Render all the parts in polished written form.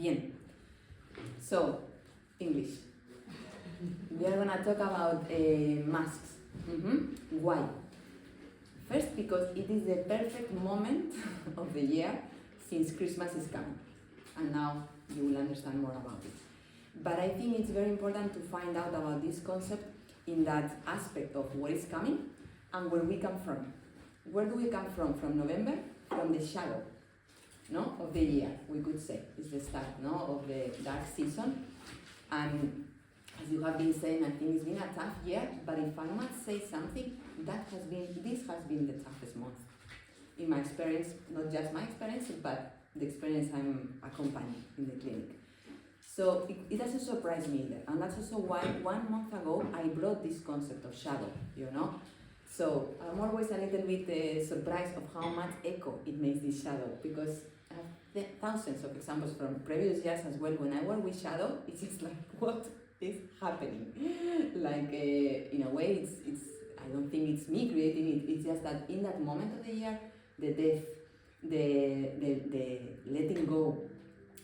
Bien. So, English. We are gonna talk about masks. Why? First, because it is the perfect moment of the year since Christmas is coming. And now you will understand more about it. But I think it's very important to find out about this concept in that aspect of what is coming and where we come from. Where do we come from? From November? From the shadow, no, of the year, we could say. It's the start, no, of the dark season. And as you have been saying, I think it's been a tough year, but if I must say something, this has been the toughest month. In my experience, not just my experience, but the experience I'm accompanying in the clinic. So it doesn't surprise me either, and that's also why 1 month ago I brought this concept of shadow, you know? So I'm always a little bit surprised of how much echo it makes this shadow, because I have thousands of examples from previous years as well. When I work with shadow, it's just like, what is happening? Like, in a way, it's I don't think it's me creating it, it's just that in that moment of the year, the death, the letting go,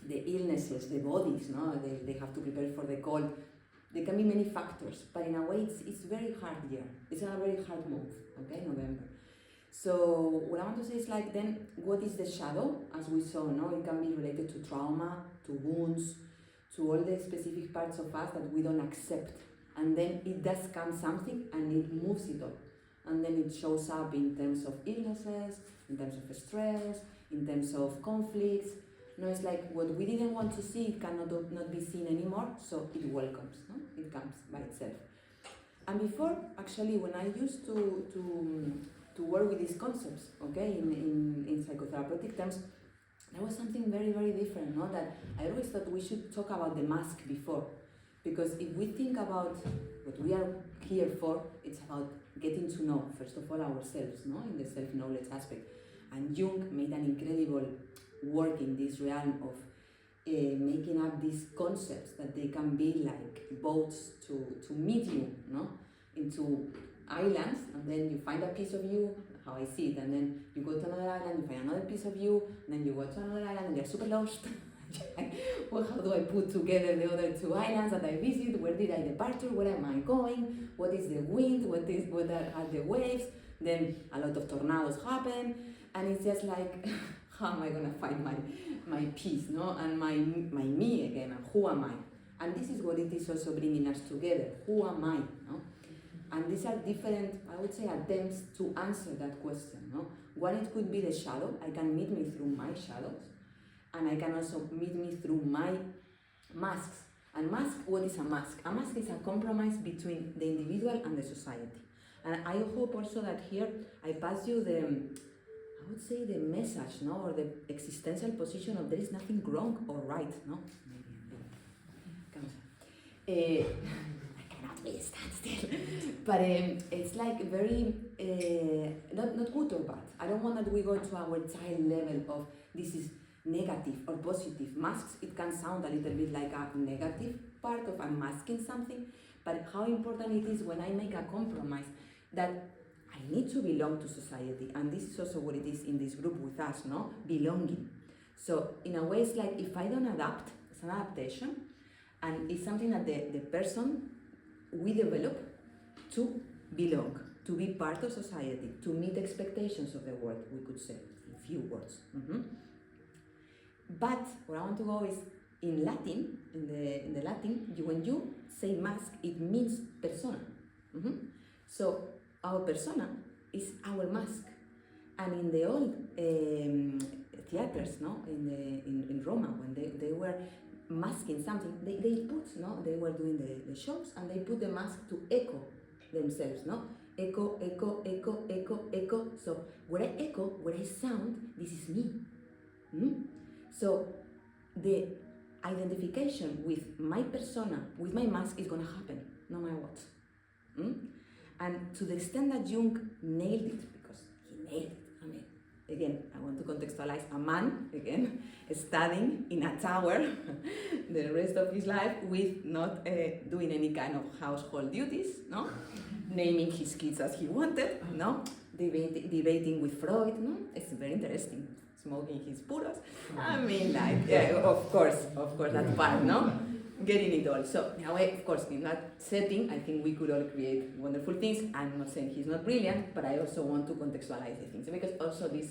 the illnesses, the bodies, no, they have to prepare for the cold. There can be many factors, but in a way it's very hard year. It's a very hard month, okay, November. So what I want to say is like, then what is the shadow? As we saw, no, it can be related to trauma, to wounds, to all the specific parts of us that we don't accept. And then it does come something and it moves it up. And then it shows up in terms of illnesses, in terms of stress, in terms of conflicts. No, it's like what we didn't want to see, it cannot not be seen anymore, so it welcomes, no? It comes by itself. And before, actually, when I used to work with these concepts, okay, in psychotherapeutic terms, there was something very, very different, no? That I always thought we should talk about the mask before. Because if we think about what we are here for, it's about getting to know, first of all, ourselves, no? In the self-knowledge aspect. And Jung made an incredible work in this realm of making up these concepts that they can be like boats to meet you, no, into islands, and then you find a piece of you, how I see it, and then you go to another island, you find another piece of you, and then you go to another island, and you're super lost. Well, how do I put together the other two islands that I visit? Where did I departure? Where am I going? What is the wind? What are the waves? Then a lot of tornadoes happen, and it's just like, how am I gonna find my peace, no? And my me again, and who am I? And this is what it is also bringing us together. Who am I, no? And these are different, I would say, attempts to answer that question, no? One, it could be the shadow. I can meet me through my shadows, and I can also meet me through my masks. And mask, what is a mask? A mask is a compromise between the individual and the society. And I hope also that here I pass you I would say the message, no, or the existential position of there is nothing wrong or right, no? I cannot really stand still. But it's like very, not good or bad. I don't want that we go to our child level of this is negative or positive. Masks, it can sound a little bit like a negative part of I'm masking something, but how important it is when I make a compromise that I need to belong to society, and this is also what it is in this group with us, no? Belonging. So in a way, it's like if I don't adapt, it's an adaptation, and it's something that the person we develop to belong, to be part of society, to meet expectations of the world, we could say, in few words. But where I want to go is in Latin, in the Latin, when you say mask, it means persona. So our persona is our mask, and in the old theaters, no, in Roma, when they were masking something, they put, no, they were doing the shows, and they put the mask to echo themselves, no, echo, echo, echo, echo, echo. So where I echo, where I sound, this is me. So the identification with my persona, with my mask, is gonna happen, no matter what. And to the extent that Jung nailed it, because he nailed it, I mean, again, I want to contextualize a man, again, studying in a tower the rest of his life with not doing any kind of household duties, no? Naming his kids as he wanted, no? Debating with Freud, no? It's very interesting. It's smoking his puros. I mean, like, yeah, of course, that part, no? Getting it all. So, in a way, of course, in that setting, I think we could all create wonderful things. I'm not saying he's not brilliant, but I also want to contextualize the things. Because also this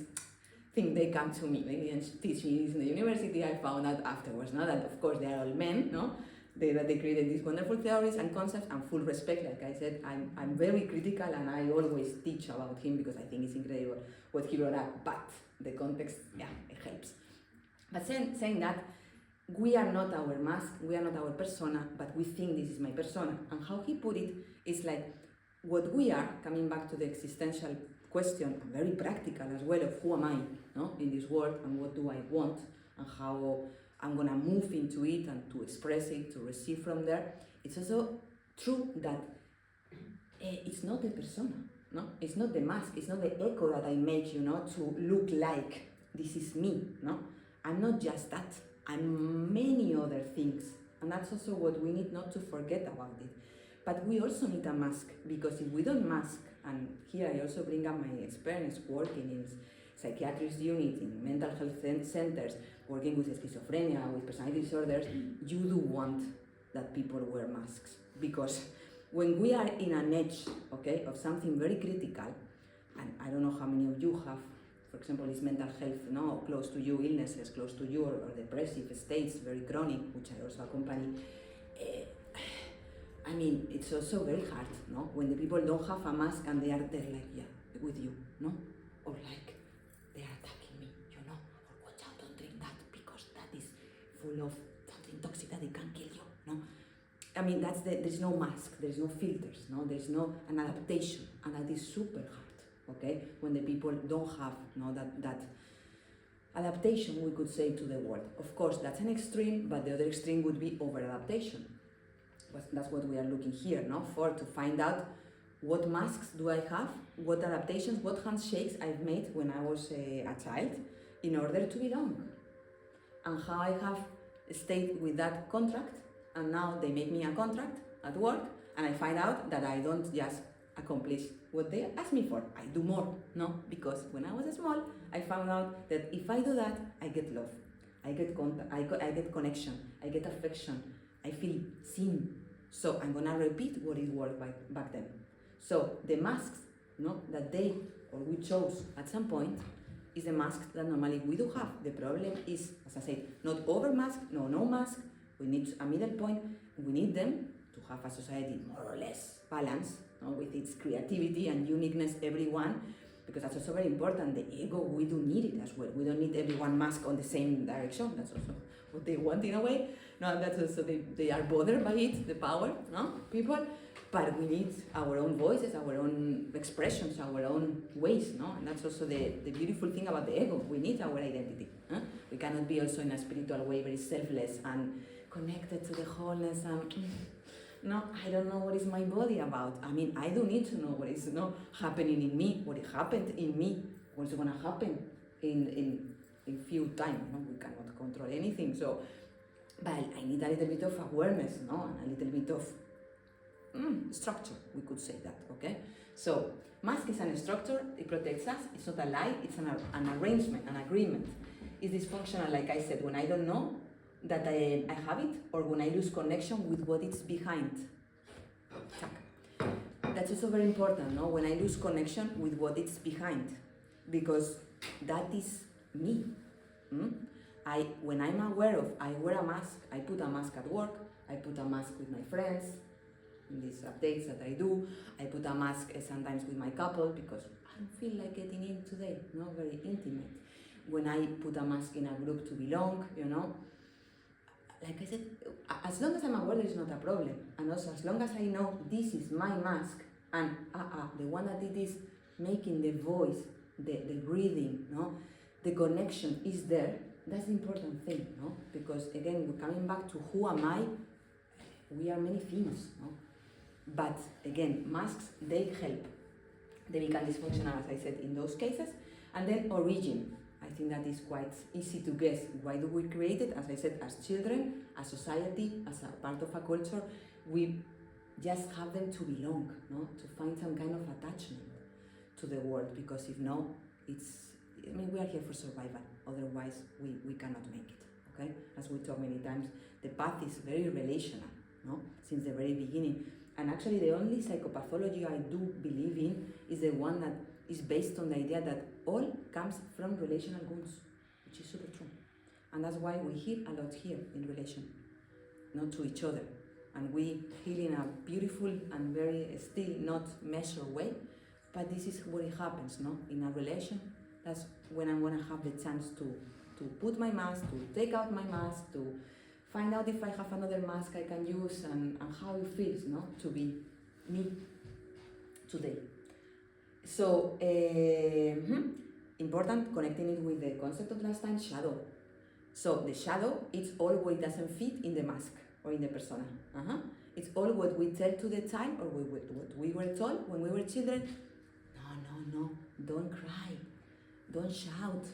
thing, they come to me, they didn't teach me this in the university, I found out afterwards, no? That of course they are all men, no? That they created these wonderful theories and concepts, and full respect, like I said, I'm very critical, and I always teach about him because I think it's incredible what he brought up, but the context, yeah, it helps. But saying that, we are not our mask, we are not our persona, but we think this is my persona. And how he put it is like, what we are, coming back to the existential question, very practical as well, of who am I, no, in this world, and what do I want, and how I'm gonna move into it and to express it, to receive from there. It's also true that it's not the persona, no? It's not the mask, it's not the echo that I make, you know, to look like this is me, no? I'm not just that, I'm many other things. And that's also what we need not to forget about it. But we also need a mask, because if we don't mask, and here I also bring up my experience working in psychiatrist unit, in mental health centers, working with schizophrenia, with personality disorders, you do want that people wear masks. Because when we are in an edge, okay, of something very critical, and I don't know how many of you have, for example, is mental health, no, close to you, illnesses close to you, or depressive states, very chronic, which I also accompany. I mean, it's also very hard, no, when the people don't have a mask and they are there like, yeah, with you, no, or like, they are attacking me, you know, or watch out, don't drink that, because that is full of something toxic that it can kill you, no? I mean, there's no mask, there's no filters, no, there's no an adaptation, and that is super hard, okay? When the people don't have, no, that adaptation, we could say, to the world. Of course, that's an extreme, but the other extreme would be over-adaptation. That's what we are looking here, no, for, to find out what masks do I have, what adaptations, what handshakes I've made when I was a child in order to belong, and how I have stayed with that contract, and now they make me a contract at work, and I find out that I don't just accomplish what they ask me for, I do more, no, because when I was small, I found out that if I do that, I get love, I get contact, I get connection, I get affection, I feel seen. So I'm gonna repeat what it worked back then. So the masks, no, that they or we chose at some point is the mask that normally we do have. The problem is, as I said, not over mask, no mask. We need a middle point. We need them to have a society more or less balanced, no, with its creativity and uniqueness, everyone, because that's also very important. The ego, we do need it as well. We don't need everyone mask on the same direction. That's also what they want in a way. No, that's also, they are bothered by it, the power, no, people, but we need our own voices, our own expressions, our own ways, no, and that's also the beautiful thing about the ego. We need our identity. Huh? We cannot be also in a spiritual way very selfless and connected to the wholeness and no, I don't know what is my body about. I mean, I do need to know what is, no, happening in me, what happened in me, what's gonna happen in few time. No, we cannot control anything. So, but I need a little bit of awareness, no, and a little bit of structure. We could say that, okay? So, mask is a structure. It protects us. It's not a lie. It's an arrangement, an agreement. It's dysfunctional, like I said, when I don't know that I have it, or when I lose connection with what it's behind. That's also very important, no? When I lose connection with what it's behind, because that is me. When I'm aware of, I wear a mask, I put a mask at work, I put a mask with my friends, in these updates that I do, I put a mask sometimes with my couple, because I don't feel like getting in today, no, very intimate. When I put a mask in a group to belong, you know, like I said, as long as I'm aware, there is not a problem. And also, as long as I know this is my mask, and the one that it is making the voice, the breathing, no, the connection is there, that's the important thing, no? Because again, we're coming back to who am I, we are many things, no? But again, masks, they help. They become dysfunctional, as I said, in those cases. And then origin. I think that is quite easy to guess. Why do we create it? As I said, as children, as society, as a part of a culture, we just have them to belong, no? To find some kind of attachment to the world, because if no, we are here for survival. otherwise we cannot make it, okay? As we talked many times, the path is very relational, no? Since the very beginning. And actually the only psychopathology I do believe in is the one that is based on the idea that all comes from relational wounds, which is super true. And that's why we heal a lot here in relation, not to each other. And we heal in a beautiful and very still not measured way, but this is where it happens, no? In a relation, that's when I'm gonna have the chance to put my mask, to take out my mask, to find out if I have another mask I can use, and how it feels, no? To be me today. So, important, connecting it with the concept of last time, shadow. So the shadow, it's all what doesn't fit in the mask or in the persona. It's all what we tell to the child, or what we were told when we were children. No, don't cry, don't shout,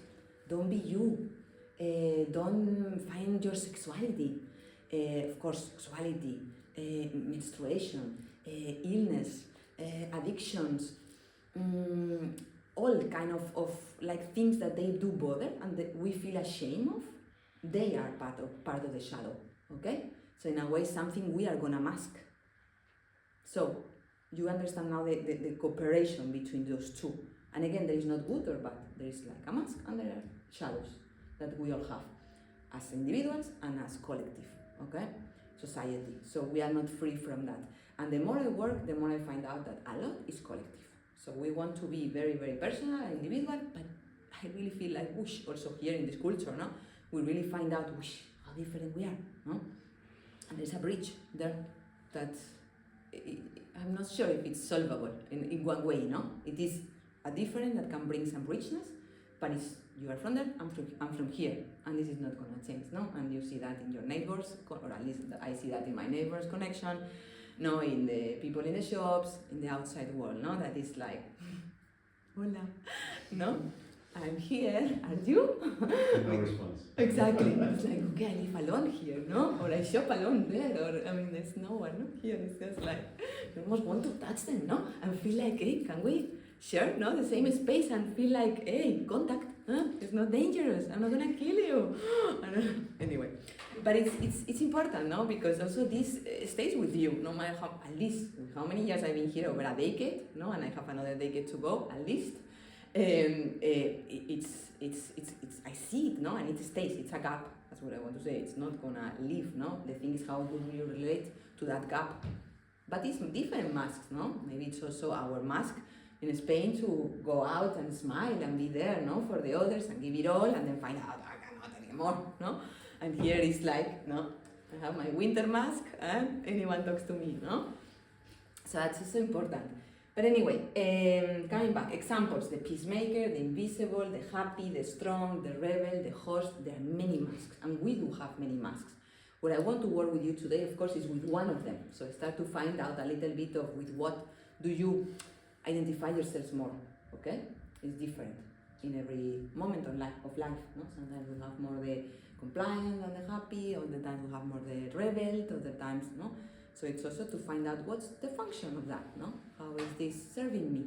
don't be you, don't find your sexuality. Of course, sexuality, menstruation, illness, addictions, all kind of like things that they do bother and that we feel ashamed of, they are part of the shadow, okay? So in a way, something we are gonna mask. So you understand now the cooperation between those two. And again, there is not good or bad. There is like a mask and there are shadows that we all have as individuals and as collective, okay? Society. So we are not free from that. And the more I work, the more I find out that a lot is collective. So we want to be very, very personal and individual, but I really feel like, whoosh, also here in this culture, no? We really find out, whoosh, how different we are, no? And there's a bridge there that I'm not sure if it's solvable in one way, no? It is a difference that can bring some richness, but it's, you are from there, I'm from here, and this is not gonna change, no? And you see that in your neighbors, or at least I see that in my neighbors' connection, no, in the people in the shops, in the outside world, no? That is like, hola, no? I'm here, are you? No response. Exactly. It's like, okay, I live alone here, no? Or I shop alone there, or, I mean, there's no one, no? Here, it's just like, you almost want to touch them, no? And feel like, hey, can we share, no? The same space and feel like, hey, contact, huh? It's not dangerous, I'm not gonna kill you. Anyway, but it's important, no? Because also this stays with you, no matter how, at least, how many years I've been here, over a decade, no? And I have another decade to go, at least. It's I see it, no, and it stays. It's a gap. That's what I want to say. It's not gonna leave, no. The thing is, how do you relate to that gap? But it's different masks, no. Maybe it's also our mask in Spain to go out and smile and be there, no, for the others and give it all, and then find out I cannot anymore, no. And here it's like, no, I have my winter mask, and anyone talks to me, no. So that's also important. But anyway, coming back, examples, the peacemaker, the invisible, the happy, the strong, the rebel, the host, there are many masks, and we do have many masks. What I want to work with you today, of course, is with one of them. So start to find out a little bit of with what do you identify yourselves more, okay? It's different in every moment of life, no? Sometimes we have more the compliant than the happy, other times we have more the rebel, other times, no? So it's also to find out what's the function of that, no? How is this serving me?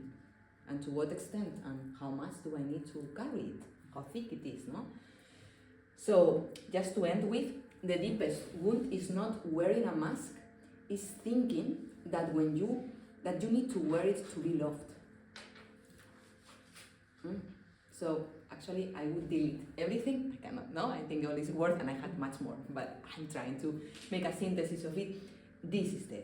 And to what extent? And how much do I need to carry it? How thick it is, no? So just to end with, the deepest wound is not wearing a mask, it's thinking that you need to wear it to be loved. So actually I would delete everything, I cannot, no? I think all is worth, and I had much more, but I'm trying to make a synthesis of it. This is the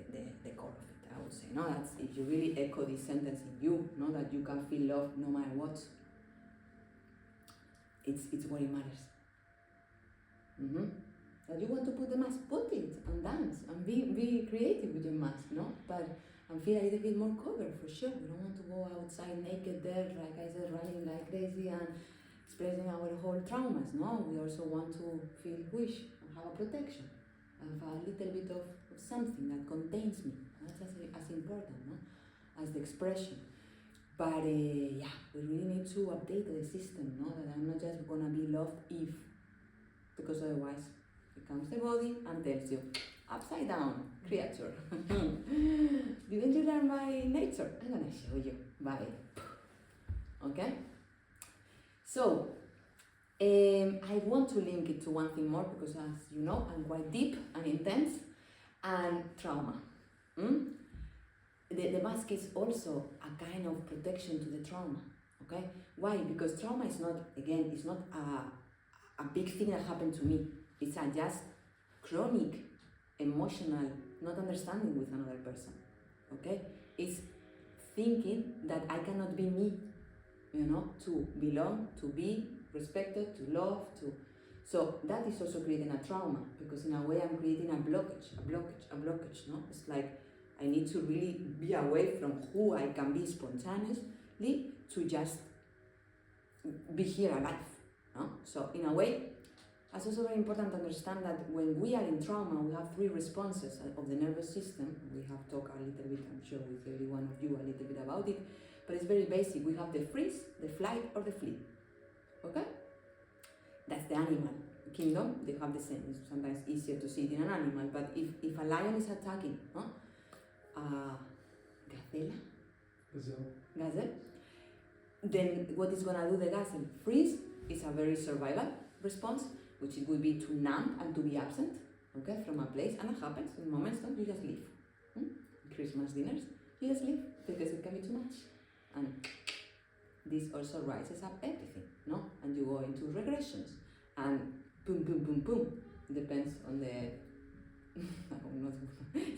core of it, I would say, no? That's if you really echo this sentence in you, no? That you can feel love no matter what. It's what it matters. That you want to put the mask, put it and dance and be creative with your mask, no? But and feel a little bit more covered for sure. We don't want to go outside naked there, like I said, running like crazy and expressing our whole traumas, no? We also want to feel wish and have a protection. Of a little bit of something that contains me. That's as important, no? As the expression. But yeah, we really need to update the system, no? That I'm not just gonna be loved if, because otherwise it comes the body and tells you, upside down, creature. Didn't you learn by nature? I'm gonna show you by. Okay? So, I want to link it to one thing more because, as you know, I'm quite deep and intense, and trauma. The mask is also a kind of protection to the trauma. Okay, why? Because trauma is not, again, it's not a big thing that happened to me. It's a just chronic emotional not understanding with another person. Okay, it's thinking that I cannot be me, to belong, to be respected, to love, to. So that is also creating a trauma, because in a way I'm creating a blockage, no? It's like I need to really be away from who I can be spontaneously to just be here alive, no? So in a way, it's also very important to understand that when we are in trauma, we have three responses of the nervous system. We have talked a little bit, I'm sure, with every one of you a little bit about it, but it's very basic. We have the freeze, the flight, or the flee. Okay? That's the animal kingdom. They have the same. It's sometimes easier to see it in an animal, but if a lion is attacking, gazelle, then what is gonna do the gazelle? Freeze is a very survival response, which it would be to numb and to be absent, okay, from a place, and it happens in moments, don't you just leave? Christmas dinners, you just leave because it can be too much, and this also rises up everything, no? And you go into regressions, and boom, depends on the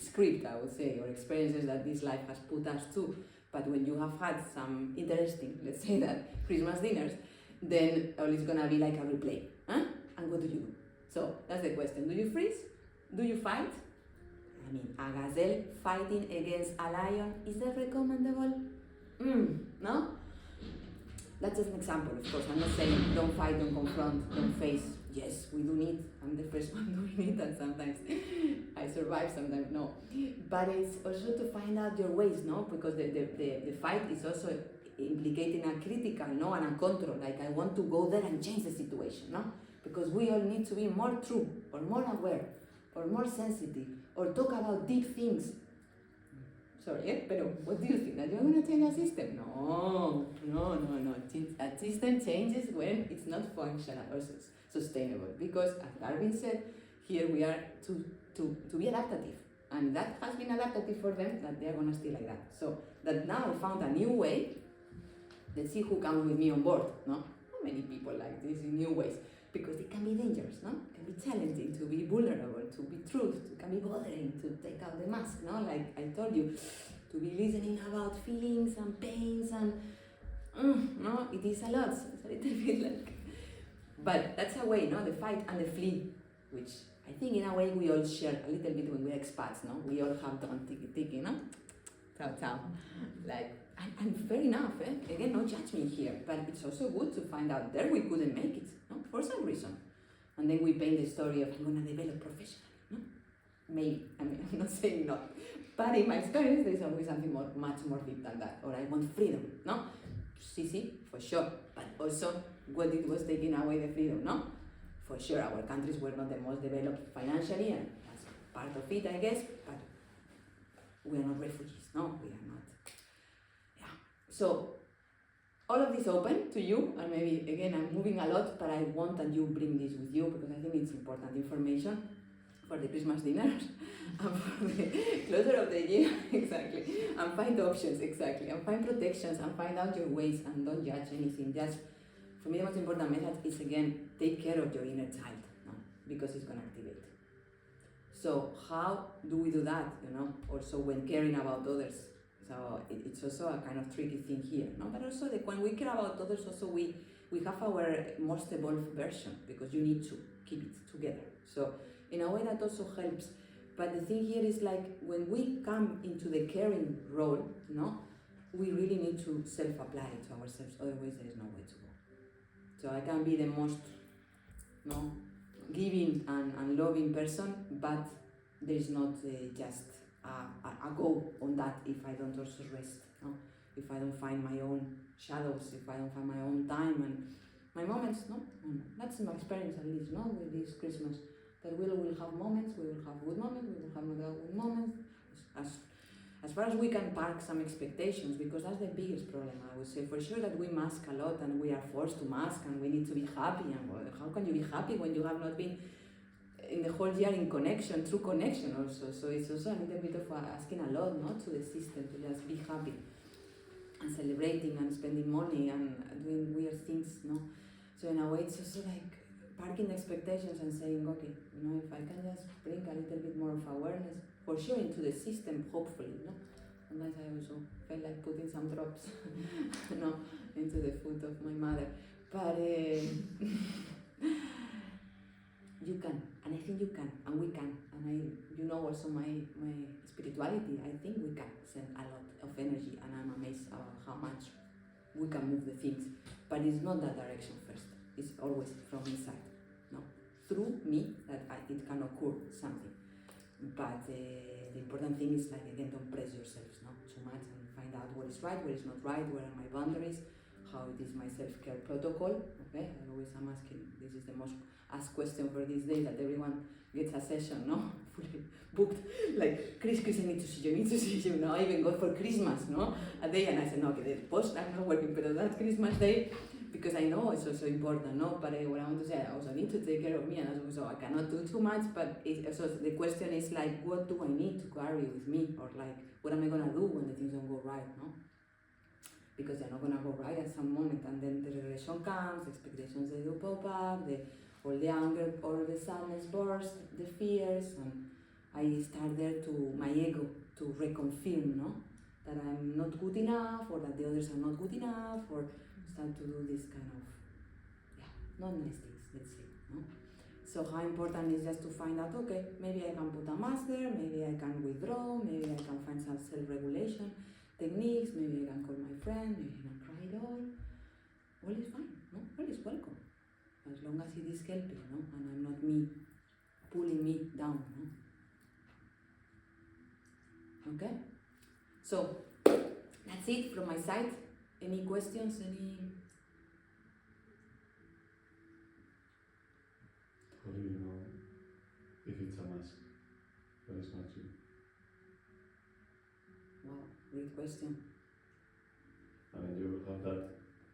script, I would say, or experiences that this life has put us to. But when you have had some interesting, let's say that, Christmas dinners, then all is gonna be like a replay, huh? And what do? So that's the question. Do you freeze? Do you fight? I mean, a gazelle fighting against a lion, is that recommendable? No? That's just an example, of course. I'm not saying don't fight, don't confront, don't face. Yes, we do need. I'm the first one doing it, and sometimes I survive, sometimes no. But it's also to find out your ways, no? Because the fight is also implicating a critical, no, and a control. Like I want to go there and change the situation, no? Because we all need to be more true, or more aware, or more sensitive, or talk about deep things. Sorry, pero what do you think? That you're going to change a system? No. A system changes when it's not functional or sustainable. Because, as Darwin said, here we are to be adaptative. And that has been adaptative for them, that they are going to stay like that. So, that now I found a new way. Let's see who comes with me on board, no? How many people like this in new ways? Because it can be dangerous, no? It can be challenging to be vulnerable, to be truth, it can be bothering, to take out the mask, no? Like I told you, to be listening about feelings and pains and, no? It is a lot, it's a little bit like, but that's a way, no? The fight and the flee, which I think in a way we all share a little bit when we're expats, no? We all have done tiki, no? Ciao. Like, and fair enough, again, no judgment here, but it's also good to find out there we couldn't make it, no? For some reason. And then we paint the story of I'm going to develop professionally, no? Maybe, I mean, I'm not saying not. But in my experience, there's always something much more deep than that. Or I want freedom, no? See, for sure. But also, what it was taking away the freedom, no? For sure, our countries were not the most developed financially, and that's part of it, I guess, but we are not refugees, no? We are not. So, all of this open to you, and maybe, again, I'm moving a lot, but I want that you bring this with you, because I think it's important information for the Christmas dinners, and for the closure of the year, exactly, and find options, exactly, and find protections, and find out your ways, and don't judge anything. Just, for me, the most important method is, again, take care of your inner child, no? Because it's going to activate. So, how do we do that, also when caring about others? So it's also a kind of tricky thing here, no? But also when we care about others, also we have our most evolved version, because you need to keep it together. So in a way that also helps. But the thing here is like when we come into the caring role, we really need to self-apply it to ourselves. Otherwise, there is no way to go. So I can be the most, giving and loving person, but there is not just a go on that if I don't also rest, if I don't find my own shadows, if I don't find my own time and my moments, that's my experience at least, with this Christmas, that we will have moments, we will have good moments, we will have not good moments, as far as we can park some expectations, because that's the biggest problem, I would say. For sure that we mask a lot and we are forced to mask and we need to be happy. And well, how can you be happy when you have not been in the whole year in connection, through connection also? So it's also a little bit of asking a lot, not to the system, to just be happy and celebrating and spending money and doing weird things, no? So in a way, it's also like parking expectations and saying, okay, if I can just bring a little bit more of awareness, for sure, into the system, hopefully, no? Sometimes I also felt like putting some drops, into the foot of my mother. But you can, and I think you can, and we can, and also my spirituality. I think we can send a lot of energy, and I'm amazed about how much we can move the things. But it's not that direction first. It's always from inside, no? Through me, it can occur something. But the important thing is, like, again, don't press yourselves too much, and find out what is right, what is not right, where are my boundaries, how it is my self-care protocol. Okay, I always am asking, this is the most asked question for these days, that everyone gets a session, fully booked, like, Chris, I need to see you, I even go for Christmas, a day, and I said, no, okay, the post, I'm not working, but that Christmas day, because I know it's also important, but what I want to say, I also need to take care of me, and also I cannot do too much, but so the question is, like, what do I need to carry with me, or like, what am I gonna do when the things don't go right, because they're not gonna go right at some moment, and then the regression comes, expectations, they do pop up, all the anger, all the sadness burst, the fears, and I start there to my ego to reconfirm, that I'm not good enough, or that the others are not good enough, or start to do this kind of, not nice things, let's say, So how important is just to find out, okay, maybe I can put a mask there, maybe I can withdraw, maybe I can find some self-regulation techniques, maybe I can call my friend, maybe I can cry it all is fine, all is welcome, as long as it is helping, and I'm not pulling me down, Okay? So, that's it from my side. Any questions, How do you know if it's a mask, but it's not you? Wow, great question. I mean, you have that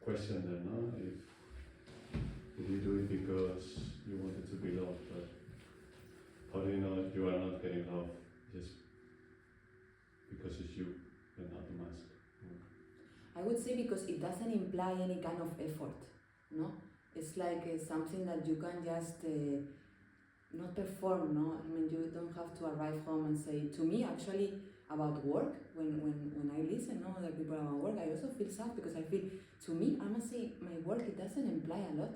question there, no? If you do it because you wanted to be loved, but how do you know if you are not getting love just because it's you and not the mask? I would say because it doesn't imply any kind of effort, It's like something that you can just not perform, I mean, you don't have to arrive home and say, to me, actually, about work, when I listen, other people about work, I also feel sad, because I feel, to me, I must say, my work, it doesn't imply a lot.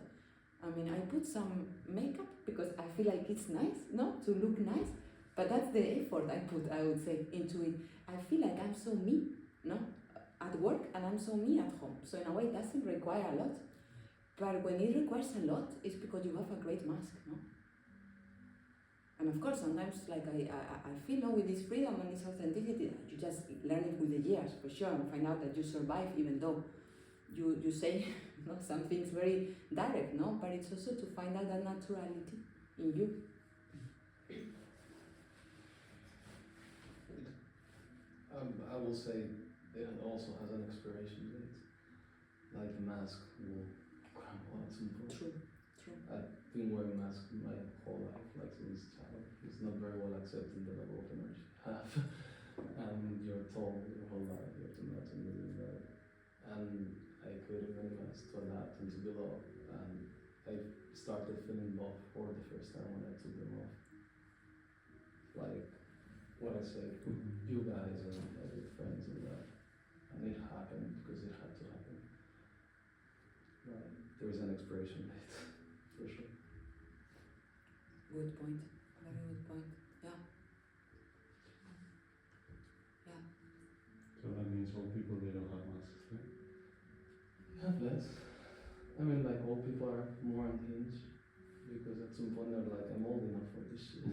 I mean, I put some makeup because I feel like it's nice, to look nice, but that's the effort I put, I would say, into it. I feel like I'm so me, at work, and I'm so me at home. So in a way, it doesn't require a lot. But when it requires a lot, it's because you have a great mask, And of course, sometimes, like, I feel, with this freedom and this authenticity, you just learn it with the years, for sure, and find out that you survive, even though you say some things very direct, but it's also to find out that naturality in you. I will say it also has an expiration date. Like, the mask will crumble at some point. True. I've been wearing masks my whole life, like since child. It's not very well accepted, the level of energy you have. And you're told your whole life you have to match and do that. And I created many masks to adapt and to be loved. And I started feeling love for the first time when I took them off. Like what I said, you guys and with friends and that. And it happened because it had to happen. There is an expiration date, for sure. Good point. Very good point. Yeah. So that means old people, they don't have masks, right? Have less. I mean, like, old people are more unhinged because at some point they're like, I'm old enough for this shit.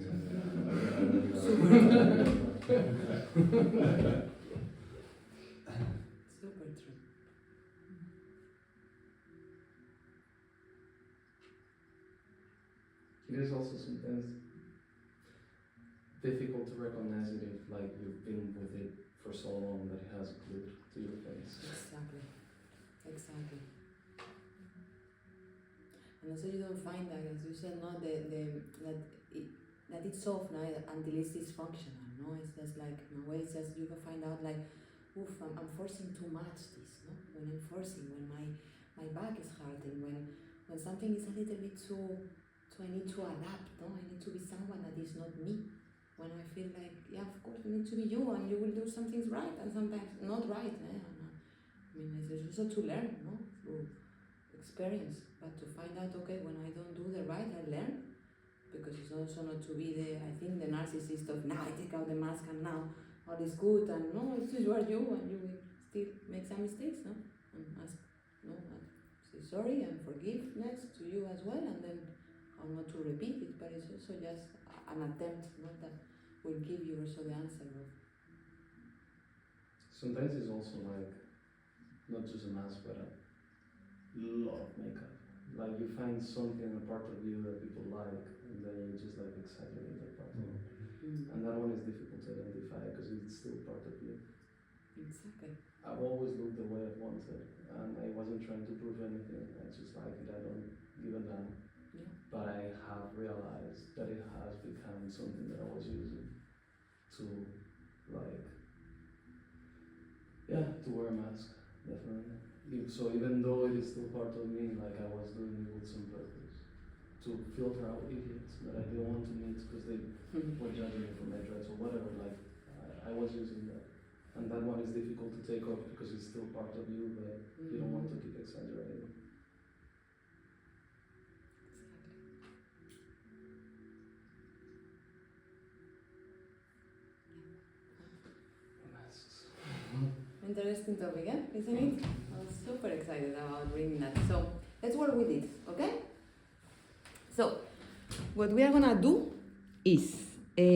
Super true. It is also sometimes difficult to recognize it if, like, you've been with it for so long that it has glued to your face. Exactly. Exactly. And also you don't find that, as you said, no, that it's off now until it's dysfunctional, no? It's just like, in a way, it's just you can find out like, oof, I'm forcing too much this, no? When I'm forcing, when my back is hurting, when something is a little bit too I need to adapt, no? I need to be someone that is not me. When I feel like, yeah, of course, you need to be you, and you will do some things right, and sometimes not right, eh? I mean, it's also to learn, no? Through experience, but to find out, okay, when I don't do the right, I learn, because it's also not to be I think the narcissist of, now I take out the mask and now all is good, and no, it's just you are you, and you will still make some mistakes, no? And ask, no, and say sorry and forgiveness to you as well, and then how not to repeat it, but it's also just an attempt, not that will give you also the answer of. Sometimes it's also like, not just a mask, but a lot of makeup. Like you find something, a part of you that people like, and then you just like exaggerate that part. And that one is difficult to identify because it's still part of you. Exactly. I've always looked the way I wanted, and I wasn't trying to prove anything. I just like it. I don't give a damn. Yeah. But I have realized that it has become something that I was using to, like, yeah, to wear a mask, definitely. So even though it is still part of me, like I was doing it with some purpose to filter out idiots that I didn't want to meet because they were judging me for my dress or whatever. Like I was using that, and that one is difficult to take off because it's still part of you, but you don't want to keep exaggerating. Masks. Interesting topic, eh? Isn't it? I was super excited about reading that. So let's work with it, okay? So what we are gonna do is